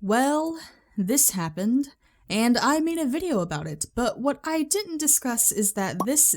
Well, this happened, and I made a video about it, but what I didn't discuss is that this,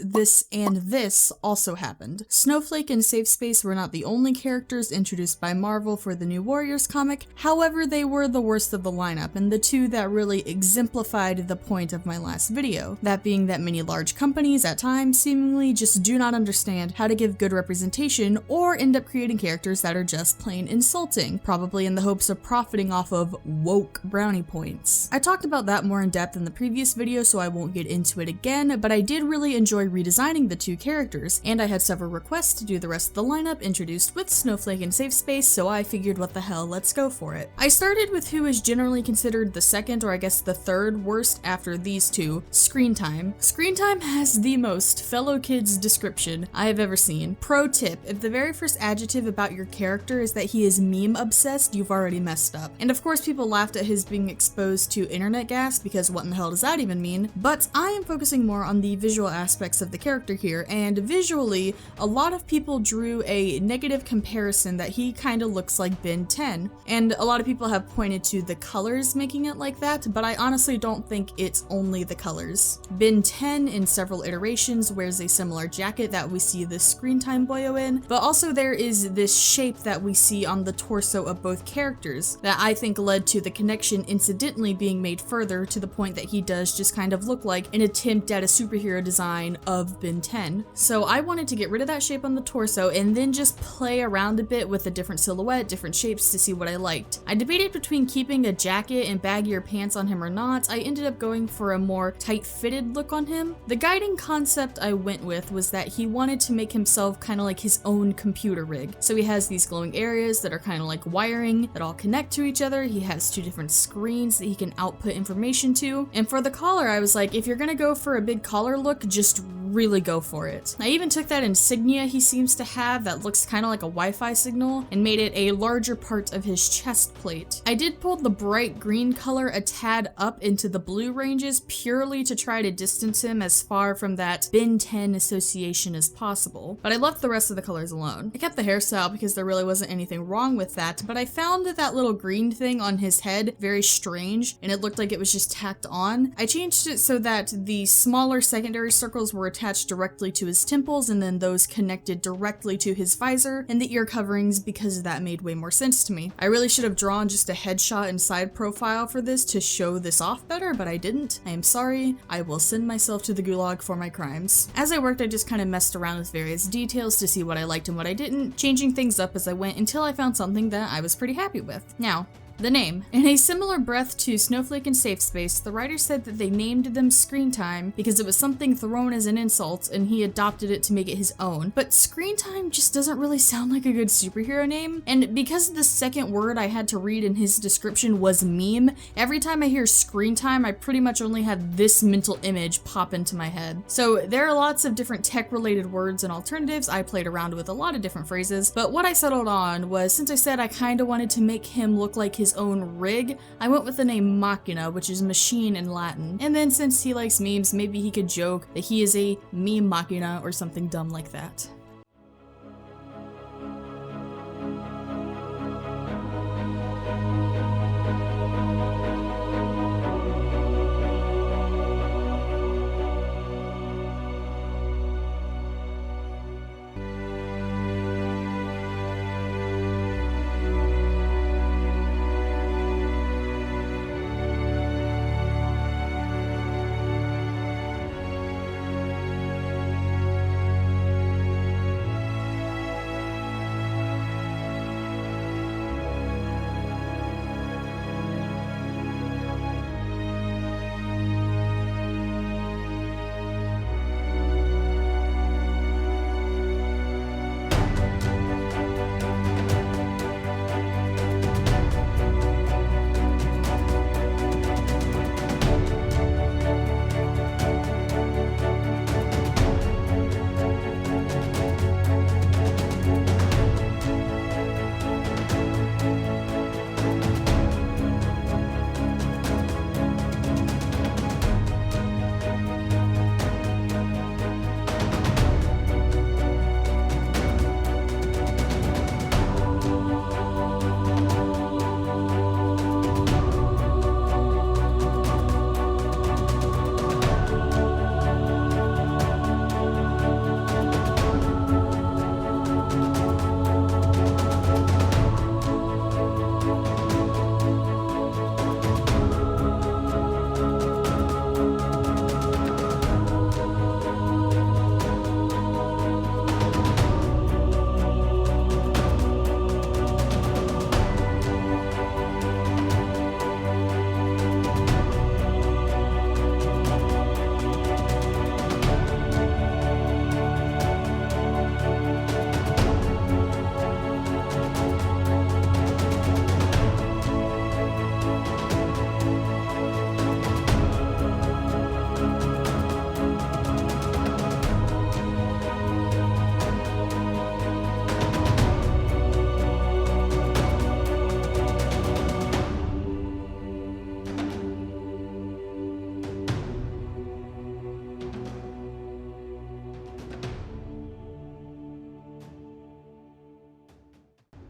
and this also happened. Snowflake and Safe Space were not the only characters introduced by Marvel for the New Warriors comic, however they were the worst of the lineup, and the two that really exemplified the point of my last video. That being that many large companies, at times, seemingly just do not understand how to give good representation, or end up creating characters that are just plain insulting, probably in the hopes of profiting off of woke brownie points. I talked about that more in depth in the previous video, so I won't get into it again, but I did really enjoy redesigning the two characters, and I had several requests to do the rest of the lineup introduced with Snowflake and Safe Space, so I figured what the hell, let's go for it. I started with who is generally considered the second, or I guess the third worst after these two, Screentime. Screentime has the most fellow kids description I have ever seen. Pro tip, if the very first adjective about your character is that he is meme obsessed, you've already messed up. And of course people laughed at his being exposed to internet gas, because what in the hell does that even mean? But I am focusing more on the visual aspects of the character here, and visually, a lot of people drew a negative comparison that he kind of looks like Ben 10, and a lot of people have pointed to the colors making it like that, but I honestly don't think it's only the colors. Ben 10 in several iterations wears a similar jacket that we see the Screentime boyo in, but also there is this shape that we see on the torso of both characters that I think led to the connection incidentally being made further to the point that he does just kind of look like an attempt at a superhero design of Ben 10. So I wanted to get rid of that shape on the torso and then just play around a bit with a different silhouette, different shapes to see what I liked. I debated between keeping a jacket and baggier pants on him or not. I ended up going for a more tight-fitted look on him. The guiding concept I went with was that he wanted to make himself kind of like his own computer rig. So he has these glowing areas that are kind of like wiring that all connect to each other. He has two different screens that he can output information to. And for the collar, I was like, if you're gonna go for a big collar look, just really go for it. I even took that insignia he seems to have that looks kind of like a Wi-Fi signal and made it a larger part of his chest plate. I did pull the bright green color a tad up into the blue ranges purely to try to distance him as far from that Ben 10 association as possible, but I left the rest of the colors alone. I kept the hairstyle because there really wasn't anything wrong with that, but I found that little green thing on his head very strange, and it looked like it was just tacked on. I changed it so that the smaller secondary circles were attached directly to his temples, and then those connected directly to his visor and the ear coverings, because that made way more sense to me. I really should have drawn just a headshot and side profile for this to show this off better, but I didn't. I am sorry. I will send myself to the gulag for my crimes. As I worked, I just kind of messed around with various details to see what I liked and what I didn't, changing things up as I went until I found something that I was pretty happy with. Now, the name. In a similar breath to Snowflake and Safe Space, the writer said that they named them Screentime because it was something thrown as an insult and he adopted it to make it his own. But Screentime just doesn't really sound like a good superhero name, and because the second word I had to read in his description was meme, every time I hear Screentime, I pretty much only have this mental image pop into my head. So there are lots of different tech-related words and alternatives. I played around with a lot of different phrases, but what I settled on was, since I said I kind of wanted to make him look like his own rig, I went with the name Machina, which is machine in Latin. And then since he likes memes, maybe he could joke that he is a meme machina or something dumb like that.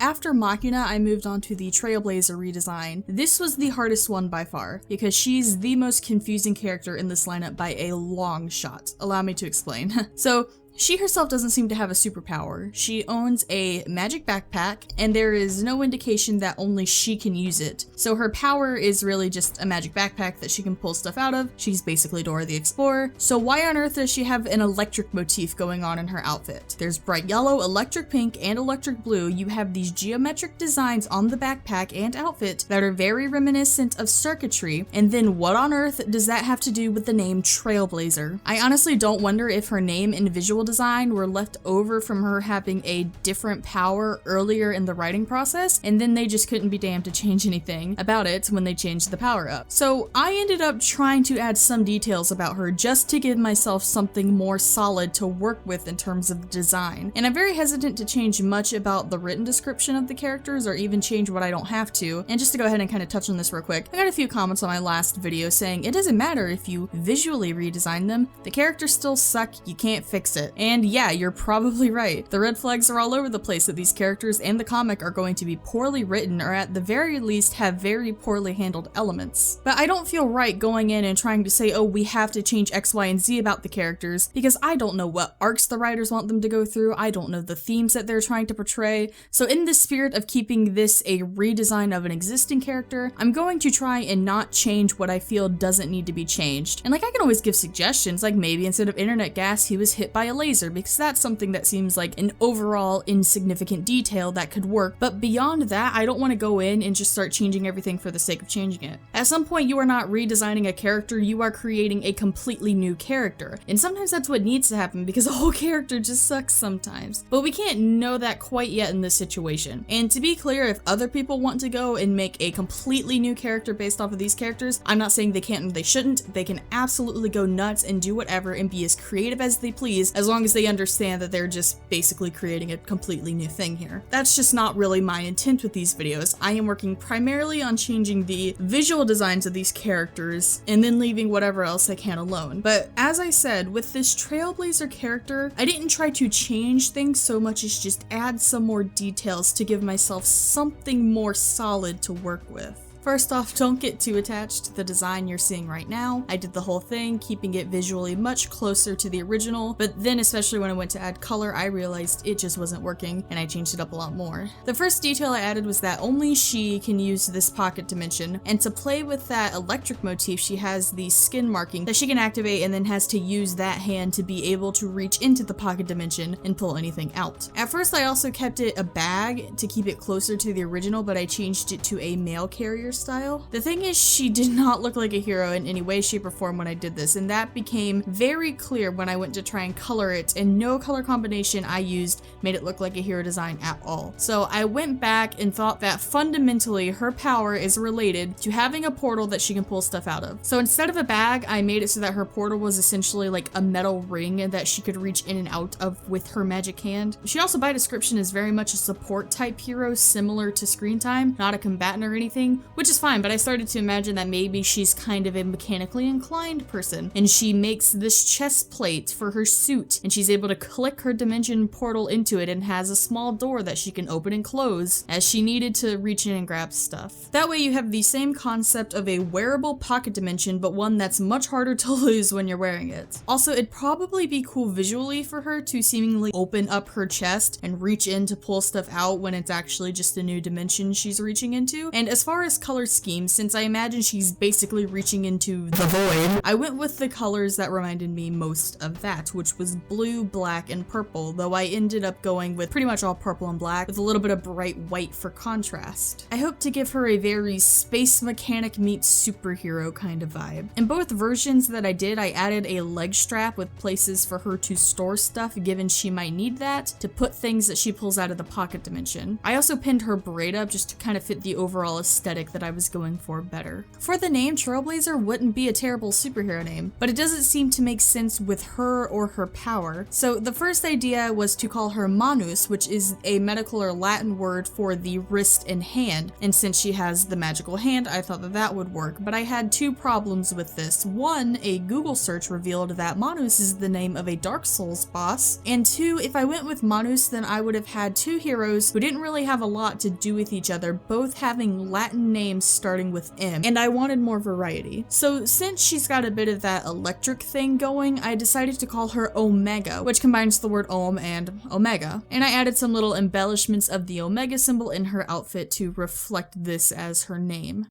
after Machina, I moved on to the Trailblazer redesign. This was the hardest one by far, because she's the most confusing character in this lineup by a long shot. Allow me to explain. So, she herself doesn't seem to have a superpower. She owns a magic backpack, and there is no indication that only she can use it. So her power is really just a magic backpack that she can pull stuff out of. She's basically Dora the Explorer. So why on earth does she have an electric motif going on in her outfit? There's bright yellow, electric pink, and electric blue. You have these geometric designs on the backpack and outfit that are very reminiscent of circuitry. And then what on earth does that have to do with the name Trailblazer? I honestly don't wonder if her name and visual design were left over from her having a different power earlier in the writing process, and then they just couldn't be damned to change anything about it when they changed the power up. So I ended up trying to add some details about her just to give myself something more solid to work with in terms of design. And I'm very hesitant to change much about the written description of the characters or even change what I don't have to. And just to go ahead and kind of touch on this real quick, I got a few comments on my last video saying it doesn't matter if you visually redesign them, the characters still suck, you can't fix it. And yeah, you're probably right. The red flags are all over the place that these characters and the comic are going to be poorly written, or at the very least have very poorly handled elements. But I don't feel right going in and trying to say, oh, we have to change X, Y, and Z about the characters, because I don't know what arcs the writers want them to go through. I don't know the themes that they're trying to portray. So in the spirit of keeping this a redesign of an existing character, I'm going to try and not change what I feel doesn't need to be changed. And like, I can always give suggestions, like maybe instead of internet gas, he was hit by a laser, because that's something that seems like an overall insignificant detail that could work. But beyond that, I don't want to go in and just start changing everything for the sake of changing it. At some point, you are not redesigning a character, you are creating a completely new character. And sometimes that's what needs to happen, because a whole character just sucks sometimes. But we can't know that quite yet in this situation. And to be clear, if other people want to go and make a completely new character based off of these characters, I'm not saying they can't and they shouldn't. They can absolutely go nuts and do whatever and be as creative as they please, as long as they understand that they're just basically creating a completely new thing here. That's just not really my intent with these videos. I am working primarily on changing the visual designs of these characters and then leaving whatever else I can alone. But as I said, with this Trailblazer character, I didn't try to change things so much as just add some more details to give myself something more solid to work with. First off, don't get too attached to the design you're seeing right now. I did the whole thing, keeping it visually much closer to the original, but then especially when I went to add color, I realized it just wasn't working, and I changed it up a lot more. The first detail I added was that only she can use this pocket dimension, and to play with that electric motif, she has the skin marking that she can activate and then has to use that hand to be able to reach into the pocket dimension and pull anything out. At first, I also kept it a bag to keep it closer to the original, but I changed it to a mail carrier style. The thing is, she did not look like a hero in any way, shape, or form when I did this, and that became very clear when I went to try and color it, and no color combination I used made it look like a hero design at all. So I went back and thought that fundamentally her power is related to having a portal that she can pull stuff out of. So instead of a bag, I made it so that her portal was essentially like a metal ring that she could reach in and out of with her magic hand. She also by description is very much a support type hero, similar to Screentime, not a combatant or anything, which is fine, but I started to imagine that maybe she's kind of a mechanically inclined person, and she makes this chest plate for her suit, and she's able to click her dimension portal into it and has a small door that she can open and close as she needed to reach in and grab stuff. That way you have the same concept of a wearable pocket dimension, but one that's much harder to lose when you're wearing it. Also, it'd probably be cool visually for her to seemingly open up her chest and reach in to pull stuff out when it's actually just a new dimension she's reaching into. And as far as color scheme, since I imagine she's basically reaching into the void, I went with the colors that reminded me most of that, which was blue, black, and purple, though I ended up going with pretty much all purple and black with a little bit of bright white for contrast. I hope to give her a very space mechanic meets superhero kind of vibe. In both versions that I did, I added a leg strap with places for her to store stuff given she might need that to put things that she pulls out of the pocket dimension. I also pinned her braid up just to kind of fit the overall aesthetic that I was going for better. For the name, Trailblazer wouldn't be a terrible superhero name, but it doesn't seem to make sense with her or her power. So the first idea was to call her Manus, which is a medical or Latin word for the wrist and hand, and since she has the magical hand, I thought that that would work, but I had two problems with this. One, a Google search revealed that Manus is the name of a Dark Souls boss, and two, if I went with Manus, then I would have had two heroes who didn't really have a lot to do with each other, both having Latin names starting with M, and I wanted more variety. So since she's got a bit of that electric thing going, I decided to call her Omega, which combines the word Om and Omega, and I added some little embellishments of the Omega symbol in her outfit to reflect this as her name.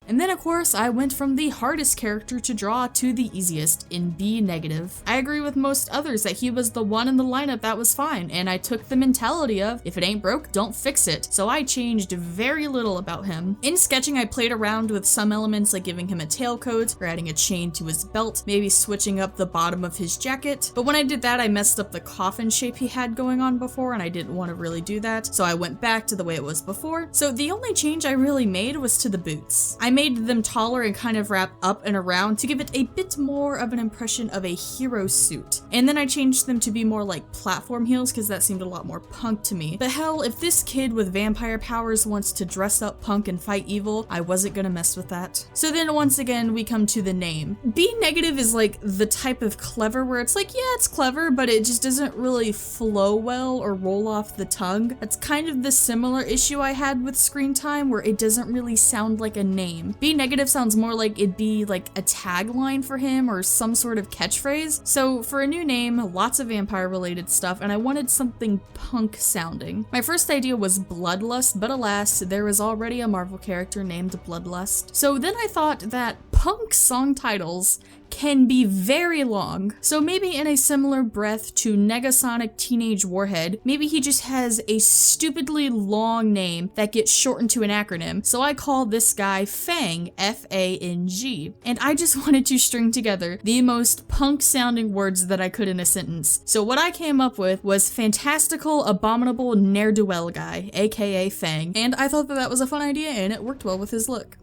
And then of course I went from the hardest character to draw to the easiest in B-Negative. I agree with most others that he was the one in the lineup that was fine, and I took the mentality of if it ain't broke, don't fix it. So I changed very little about him. In sketching I played around with some elements like giving him a tailcoat or adding a chain to his belt, maybe switching up the bottom of his jacket, but when I did that I messed up the coffin shape he had going on before and I didn't want to really do that, so I went back to the way it was before. So the only change I really made was to the boots. I made them taller and kind of wrap up and around to give it a bit more of an impression of a hero suit. And then I changed them to be more like platform heels because that seemed a lot more punk to me. But hell, if this kid with vampire powers wants to dress up punk and fight evil, I wasn't gonna mess with that. So then once again, we come to the name. B-Negative is like the type of clever where it's like, yeah, it's clever, but it just doesn't really flow well or roll off the tongue. That's kind of the similar issue I had with Screentime where it doesn't really sound like a name. B-Negative sounds more like it'd be like a tagline for him or some sort of catchphrase. So for a new name, lots of vampire related stuff, and I wanted something punk sounding. My first idea was Bloodlust, but alas, there was already a Marvel character named Bloodlust. So then I thought that punk song titles can be very long. So maybe in a similar breath to Negasonic Teenage Warhead, maybe he just has a stupidly long name that gets shortened to an acronym. So I call this guy Fang, F-A-N-G. And I just wanted to string together the most punk sounding words that I could in a sentence. So what I came up with was Fantastical Abominable Ne'er-do-well Guy, aka Fang. And I thought that that was a fun idea and it worked well with his look.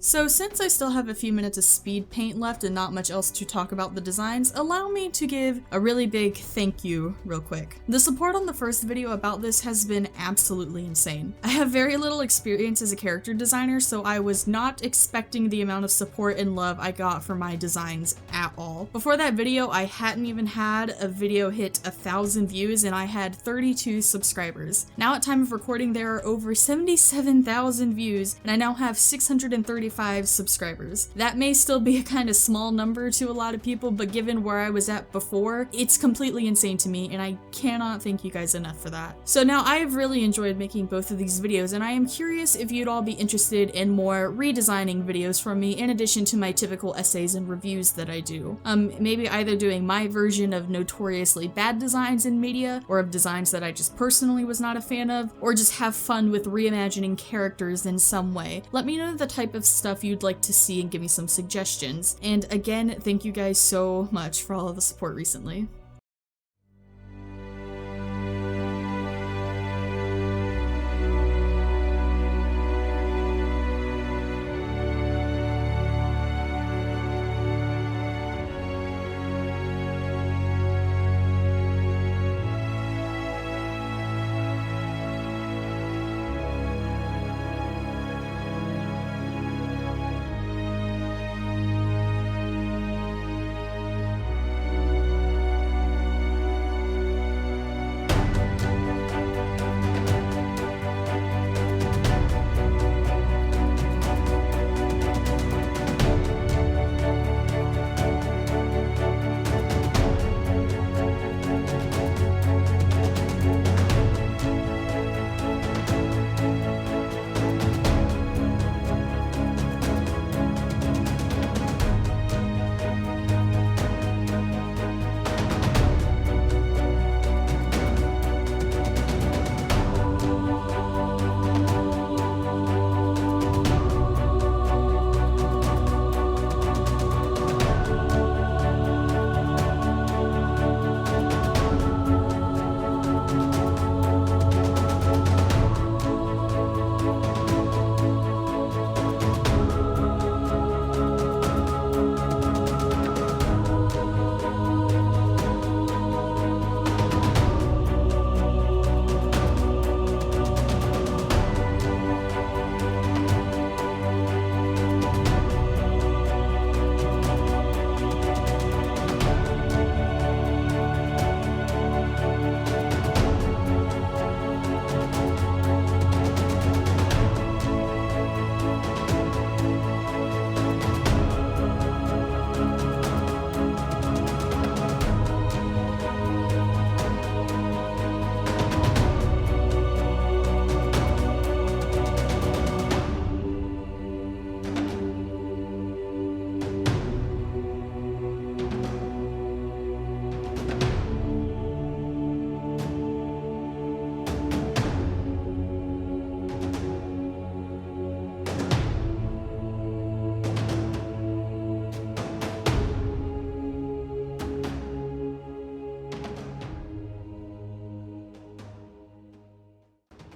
So since I still have a few minutes of speed paint left and not much else to talk about the designs, allow me to give a really big thank you real quick. The support on the first video about this has been absolutely insane. I have very little experience as a character designer, so I was not expecting the amount of support and love I got for my designs at all. Before that video, I hadn't even had a video hit 1,000 views and I had 32 subscribers. Now at time of recording, there are over 77,000 views and I now have 635 subscribers. That may still be a kind of small number to a lot of people, but given where I was at before, it's completely insane to me and I cannot thank you guys enough for that. So now I have really enjoyed making both of these videos and I am curious if you'd all be interested in more redesigning videos from me in addition to my typical essays and reviews that I do. Maybe either doing my version of notoriously bad designs in media or of designs that I just personally was not a fan of, or just have fun with reimagining characters in some way. Let me know the type of stuff you'd like to see and give me some suggestions. And again, thank you guys so much for all of the support recently.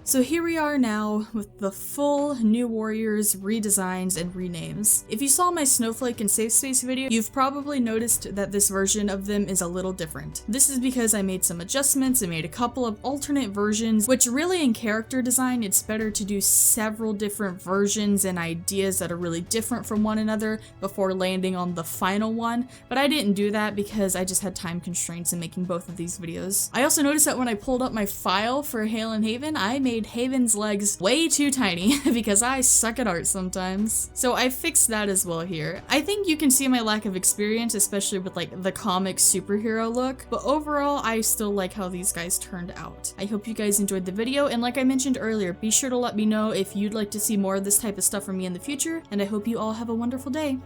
So here we are now with the full New Warriors redesigns and renames. If you saw my Snowflake and Safe Space video, you've probably noticed that this version of them is a little different. This is because I made some adjustments and made a couple of alternate versions, which really in character design, it's better to do several different versions and ideas that are really different from one another before landing on the final one, but I didn't do that because I just had time constraints in making both of these videos. I also noticed that when I pulled up my file for Hale and Haven, I made Haven's legs way too tiny because I suck at art sometimes. So I fixed that as well here. I think you can see my lack of experience, especially with like the comic superhero look, but overall I still like how these guys turned out. I hope you guys enjoyed the video, and like I mentioned earlier, be sure to let me know if you'd like to see more of this type of stuff from me in the future, and I hope you all have a wonderful day.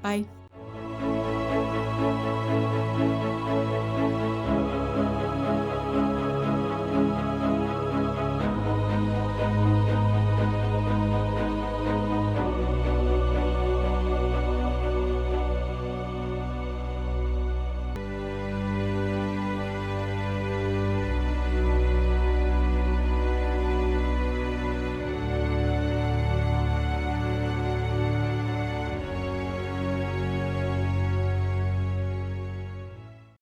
Bye.